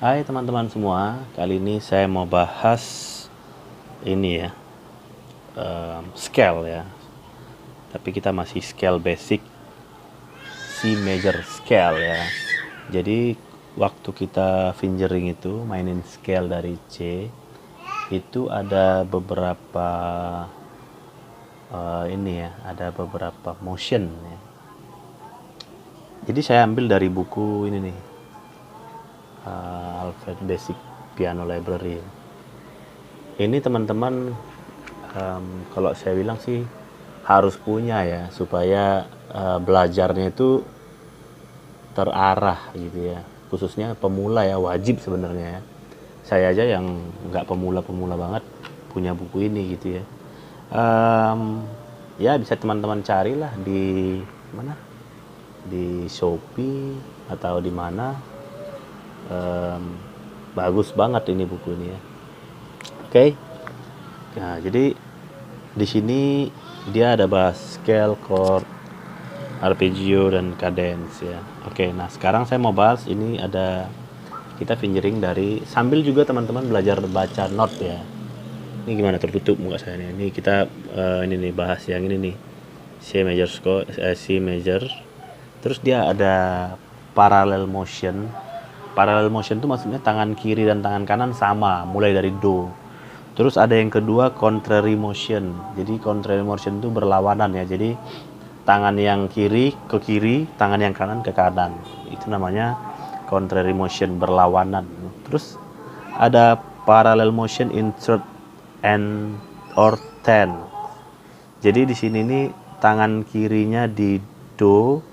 Hai teman-teman semua, kali ini saya mau bahas ini ya, scale ya. Tapi kita masih scale basic, C major scale ya. Jadi waktu kita fingering itu mainin scale dari C, itu ada beberapa ini ya, ada beberapa motion ya. Jadi saya ambil dari buku ini nih, Alfred Basic Piano Library. Ini teman-teman, kalau saya bilang sih harus punya ya, supaya belajarnya itu terarah gitu ya, khususnya pemula ya, wajib sebenarnya ya. Saya aja yang nggak pemula-pemula banget punya buku ini gitu ya. Ya bisa teman-teman carilah di mana, di Shopee atau di mana. Bagus banget ini buku ini ya. Oke. Nah, jadi di sini dia ada bahas scale, chord, arpeggio dan cadence ya. Oke, nah sekarang saya mau bahas ini, ada kita fingering dari sambil juga teman-teman belajar baca not ya. Ini gimana, tertutup muka saya nih. Ini kita ini nih bahas yang ini nih. C major chord, C major. Terus dia ada parallel motion. Parallel motion itu maksudnya tangan kiri dan tangan kanan sama, mulai dari do. Terus ada yang kedua contrary motion. Jadi contrary motion itu berlawanan ya. Jadi tangan yang kiri ke kiri, tangan yang kanan ke kanan. Itu namanya contrary motion, berlawanan. Terus ada parallel motion in third and or ten. Jadi di sini nih tangan kirinya di do,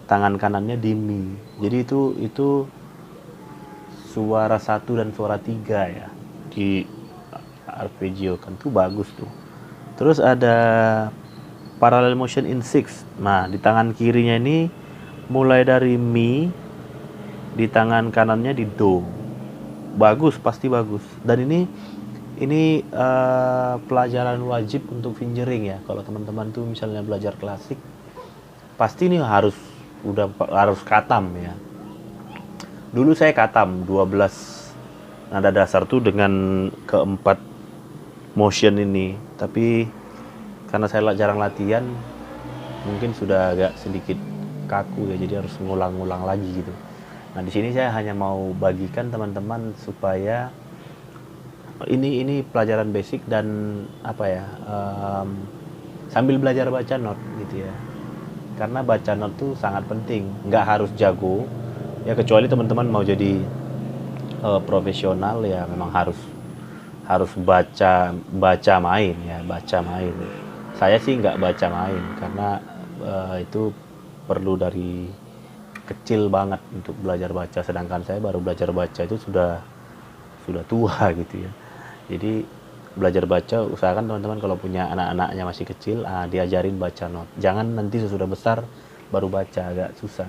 tangan kanannya di mi. Jadi itu suara 1 dan suara 3 ya di arpeggio kan, tuh bagus tuh. Terus ada parallel motion in 6. Nah, di tangan kirinya ini mulai dari mi, di tangan kanannya di do. Bagus, pasti bagus. Dan ini pelajaran wajib untuk fingering ya. Kalau teman-teman tuh misalnya belajar klasik, pasti ini harus katam ya. Dulu saya katam 12 nada dasar tuh dengan keempat motion ini, tapi karena saya jarang latihan, mungkin sudah agak sedikit kaku ya, jadi harus ngulang-ngulang lagi gitu. Nah, di sini saya hanya mau bagikan teman-teman supaya ini pelajaran basic dan apa ya, sambil belajar baca not gitu ya. Karena baca not tuh sangat penting, nggak harus jago ya, kecuali teman-teman mau jadi profesional ya, memang harus baca main ya, baca main. Saya sih nggak baca main karena itu perlu dari kecil banget untuk belajar baca, sedangkan saya baru belajar baca itu sudah tua gitu ya. Jadi belajar baca, usahakan teman-teman kalau punya anak-anaknya masih kecil, diajarin baca not. Jangan nanti sesudah besar baru baca, agak susah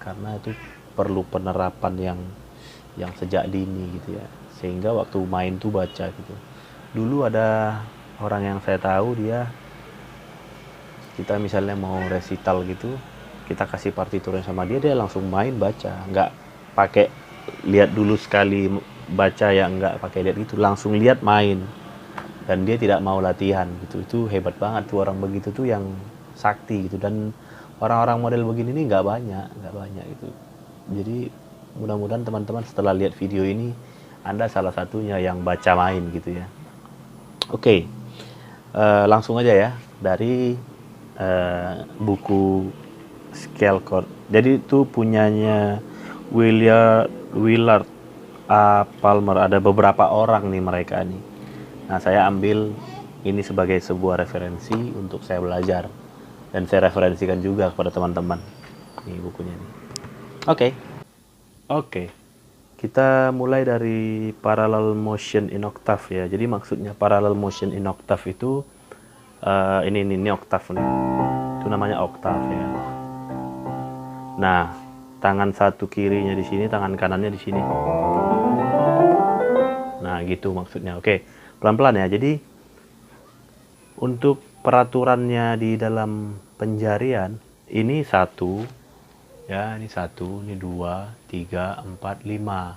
karena itu perlu penerapan yang sejak dini gitu ya, sehingga waktu main tuh baca gitu. Dulu ada orang yang saya tahu, kita misalnya mau resital gitu, kita kasih partiturnya sama dia langsung main baca, nggak pakai lihat dulu sekali baca ya, nggak pakai lihat gitu, langsung lihat main. Dan dia tidak mau latihan gitu. Itu hebat banget tuh, orang begitu tuh yang sakti gitu. Dan orang-orang model begini nih nggak banyak gitu. Jadi mudah-mudahan teman-teman setelah lihat video ini, Anda salah satunya yang baca main gitu ya. Oke, langsung aja ya dari buku Scale Chord. Jadi itu punyanya Willard A. Palmer. Ada beberapa orang nih mereka nih. Nah, saya ambil ini sebagai sebuah referensi untuk saya belajar, dan saya referensikan juga kepada teman-teman. Ini bukunya nih. Oke. Kita mulai dari parallel motion in octave ya. Jadi maksudnya parallel motion in octave itu ini octave nih. Itu namanya octave ya. Nah, tangan satu kirinya di sini, tangan kanannya di sini. Nah, gitu maksudnya. Oke, pelan-pelan ya. Jadi untuk peraturannya di dalam penjarian, ini 1 ya, ini 1, ini 2, 3, 4, 5.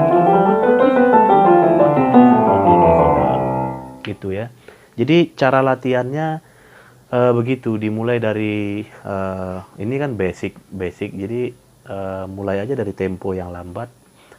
gitu ya. Jadi cara latihannya begitu, dimulai dari ini kan basic. Jadi mulai aja dari tempo yang lambat,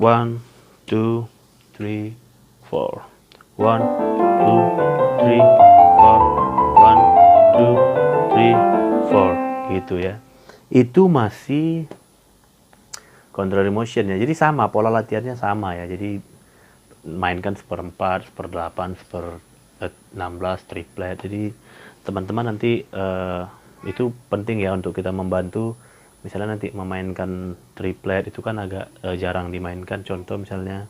One, two, three, four. One, two, three, four. One, two, three, four. Gitu ya. Itu masih contrary motion ya. Jadi sama, pola latihannya sama ya. Jadi mainkan seperempat, seperdelapan, 16 triplet. Jadi teman-teman nanti itu penting ya untuk kita membantu. Misalnya nanti memainkan triplet itu kan agak jarang dimainkan. Contoh misalnya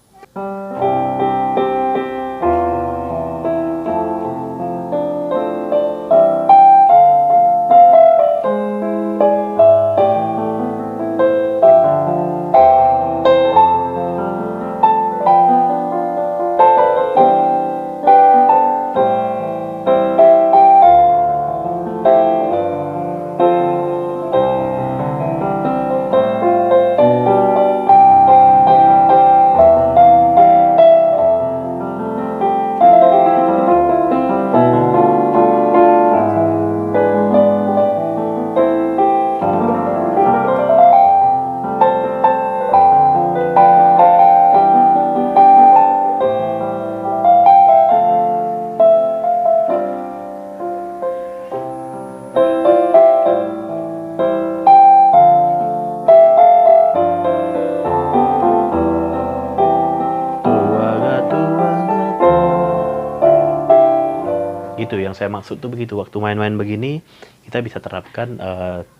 gitu, yang saya maksud tuh begitu. Waktu main-main begini kita bisa terapkan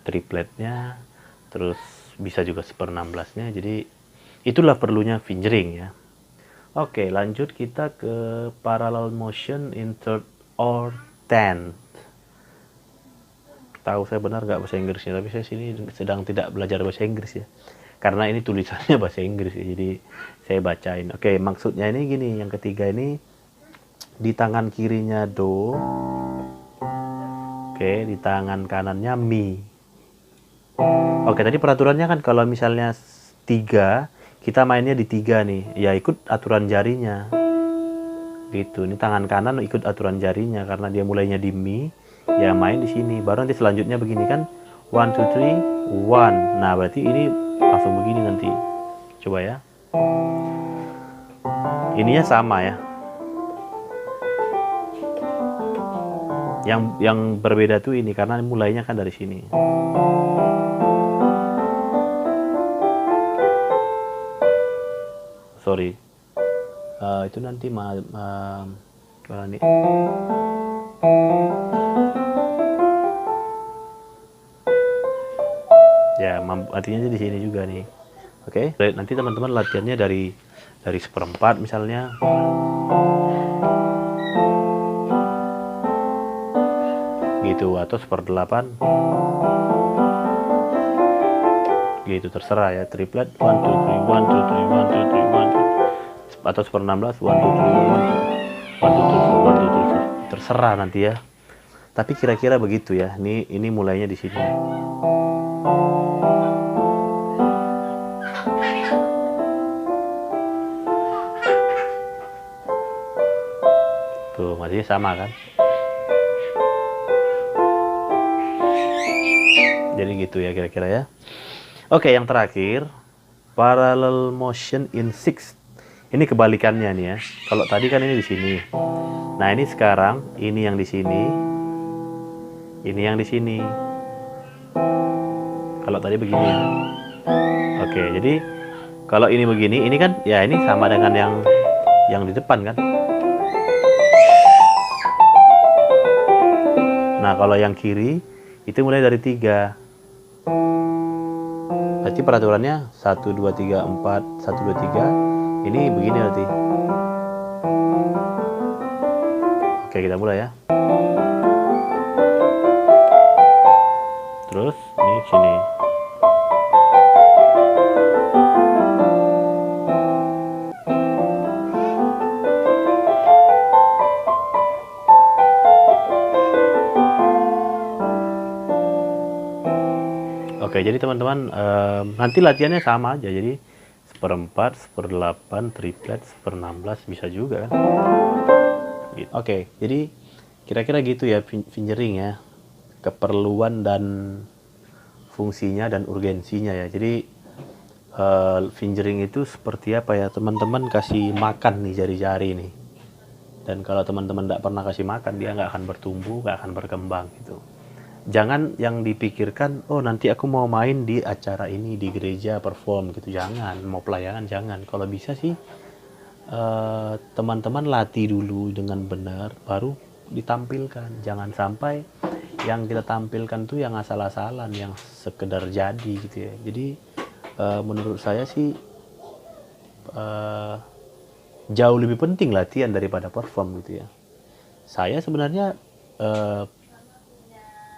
tripletnya, terus bisa juga 1/16-nya. Jadi itulah perlunya fingering ya. Oke, lanjut kita ke parallel motion in third or tenth. Tahu saya benar nggak bahasa Inggrisnya, tapi saya sini sedang tidak belajar bahasa Inggris ya, karena ini tulisannya bahasa Inggris ya, jadi saya bacain. Oke, maksudnya ini gini, yang ketiga ini di tangan kirinya do, oke, di tangan kanannya mi. Oke, tadi peraturannya kan kalau misalnya 3, kita mainnya di 3 nih, ya ikut aturan jarinya gitu. Ini tangan kanan ikut aturan jarinya karena dia mulainya di mi, ya main di sini. Baru nanti selanjutnya begini kan, 1 2 3 1. Nah berarti ini langsung begini nanti. Coba ya, ininya sama ya. Yang berbeda tuh ini karena mulainya kan dari sini. Sorry, itu nanti nih. Ya, artinya di sini juga nih. Oke, nanti teman-teman latihannya dari seperempat misalnya. Gitu, atau seperdelapan. Gitu, terserah ya. Triplet 1 2 3 1 2 3 1 2 3 1 2 atau seper-16 1 2 3 1 1 2 3 1 2 3 terserah nanti ya. Tapi kira-kira begitu ya. Ini mulainya di sini. Tuh, masih sama kan? Jadi gitu ya kira-kira ya. Oke, yang terakhir, parallel motion in sixth. Ini kebalikannya nih ya. Kalau tadi kan ini di sini. Nah, ini sekarang ini yang di sini. Ini yang di sini. Kalau tadi begini ya. Oke, jadi kalau ini begini, ini kan ya ini sama dengan yang di depan kan. Nah, kalau yang kiri itu mulai dari 3. Berarti peraturannya 1 2 3 4 1 2 3. Ini begini berarti. Oke, kita mulai ya. Terus ini sini. Oke, jadi teman-teman nanti latihannya sama aja. Jadi seperempat, seperdelapan, triplet, seper-16 bisa juga kan. Gitu. Oke, jadi kira-kira gitu ya fingering ya. Keperluan dan fungsinya dan urgensinya ya. Jadi fingering itu seperti apa ya, teman-teman kasih makan nih jari-jari nih. Dan kalau teman-teman tidak pernah kasih makan, dia nggak akan bertumbuh, nggak akan berkembang gitu. Jangan yang dipikirkan, oh nanti aku mau main di acara ini, di gereja perform gitu. Jangan, mau pelayanan jangan. Kalau bisa sih teman-teman latih dulu dengan benar, baru ditampilkan. Jangan sampai yang kita tampilkan tuh yang asal-asalan, yang sekedar jadi gitu ya. Jadi menurut saya sih jauh lebih penting latihan daripada perform gitu ya. Saya sebenarnya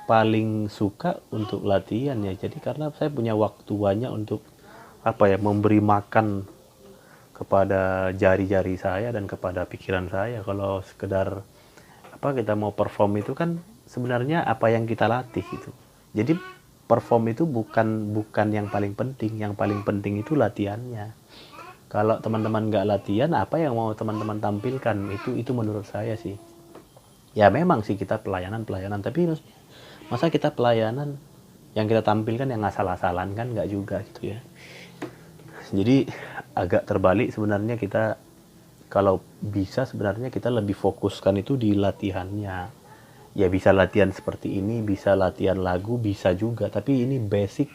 paling suka untuk latihan ya. Jadi karena saya punya waktu banyak untuk apa ya, memberi makan kepada jari-jari saya dan kepada pikiran saya. Kalau sekedar apa kita mau perform itu kan sebenarnya apa yang kita latih itu. Jadi perform itu bukan yang paling penting. Yang paling penting itu latihannya. Kalau teman-teman nggak latihan, apa yang mau teman-teman tampilkan itu menurut saya sih. Ya memang sih kita pelayanan, tapi masa kita pelayanan yang kita tampilkan yang asal-asalan kan nggak juga gitu ya. Jadi agak terbalik sebenarnya, kita kalau bisa sebenarnya kita lebih fokuskan itu di latihannya. Ya bisa latihan seperti ini, bisa latihan lagu, bisa juga. Tapi ini basic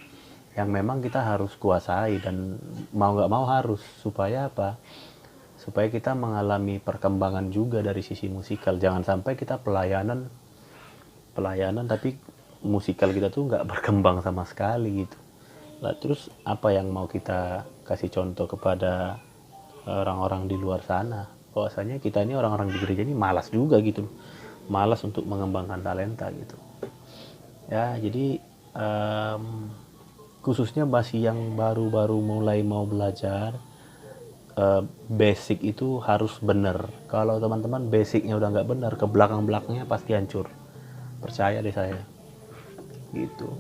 yang memang kita harus kuasai dan mau nggak mau harus, supaya apa? Supaya kita mengalami perkembangan juga dari sisi musikal. Jangan sampai kita pelayanan tapi musikal kita tuh nggak berkembang sama sekali gitu. Lah terus apa yang mau kita kasih contoh kepada orang-orang di luar sana? Bahwasanya kita ini orang-orang di gereja ini malas juga gitu, malas untuk mengembangkan talenta gitu. Ya jadi khususnya masih yang baru-baru mulai mau belajar, basic itu harus benar. Kalau teman-teman basicnya udah nggak benar, ke belakang-belakangnya pasti hancur. Percaya deh saya gitu.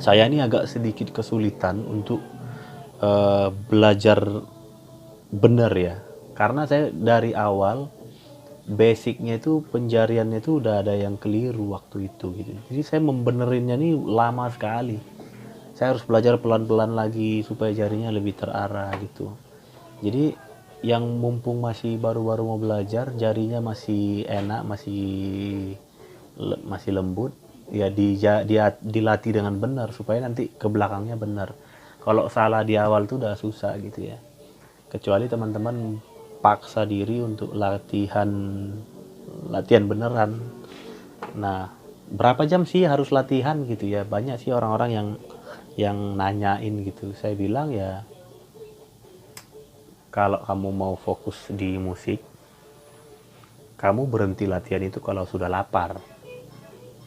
Saya ini agak sedikit kesulitan untuk belajar benar ya, karena saya dari awal basicnya itu, penjariannya itu udah ada yang keliru waktu itu gitu. Jadi saya membenerinnya ini lama sekali. Saya harus belajar pelan-pelan lagi supaya jarinya lebih terarah gitu. Jadi yang mumpung masih baru-baru mau belajar, jarinya masih enak, masih masih lembut, ya dia dilatih dengan benar supaya nanti ke belakangnya benar. Kalau salah di awal tuh udah susah gitu ya. Kecuali teman-teman paksa diri untuk latihan beneran. Nah, berapa jam sih harus latihan gitu ya? Banyak sih orang-orang yang nanyain gitu. Saya bilang ya, kalau kamu mau fokus di musik, kamu berhenti latihan itu kalau sudah lapar.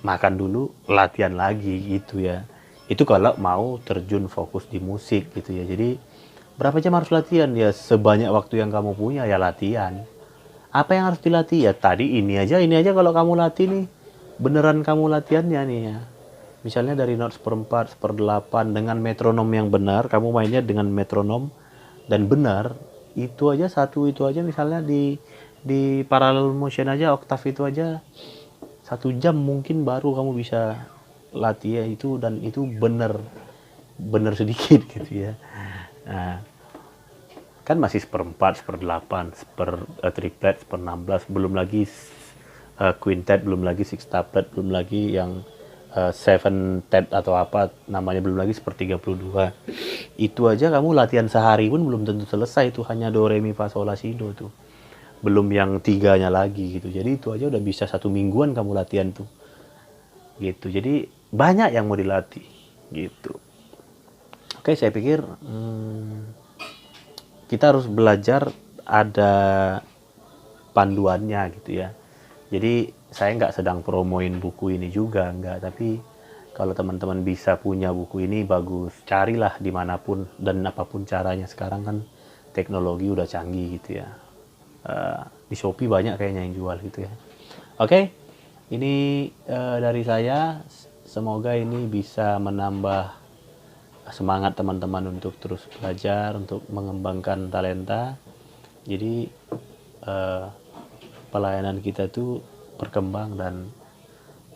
Makan dulu, latihan lagi gitu ya. Itu kalau mau terjun fokus di musik gitu ya. Jadi berapa jam harus latihan? Ya sebanyak waktu yang kamu punya ya latihan. Apa yang harus dilatih? Ya tadi ini aja kalau kamu latih nih. Beneran kamu latihannya nih ya. Misalnya dari not seperempat, seperdelapan dengan metronom yang benar, kamu mainnya dengan metronom dan benar, itu aja itu aja misalnya di parallel motion aja, oktav itu aja 1 jam mungkin baru kamu bisa latih ya itu, dan itu bener sedikit gitu ya. Nah, kan masih seperempat, seperdelapan, triplet, 16, belum lagi quintet, belum lagi sextuplet, belum lagi yang seventet atau apa namanya, belum lagi 1/32. Itu aja kamu latihan sehari pun belum tentu selesai, itu hanya do re mi fa sol la si do tuh. Belum yang tiganya lagi gitu. Jadi itu aja udah bisa 1 mingguan kamu latihan tuh. Gitu. Jadi banyak yang mau dilatih gitu. Oke, saya pikir kita harus belajar ada panduannya gitu ya. Jadi saya nggak sedang promoin buku ini juga, nggak. Tapi kalau teman-teman bisa punya buku ini bagus. Carilah dimanapun dan apapun caranya. Sekarang kan teknologi udah canggih gitu ya. Di Shopee banyak kayaknya yang jual gitu ya. Oke, ini dari saya. Semoga ini bisa menambah semangat teman-teman untuk terus belajar, untuk mengembangkan talenta. Jadi pelayanan kita itu berkembang dan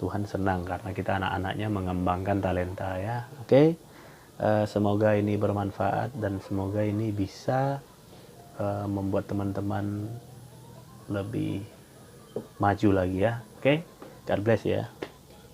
Tuhan senang karena kita anak-anaknya mengembangkan talenta ya. Oke. Semoga ini bermanfaat dan semoga ini bisa membuat teman-teman lebih maju lagi ya. Oke. God bless ya.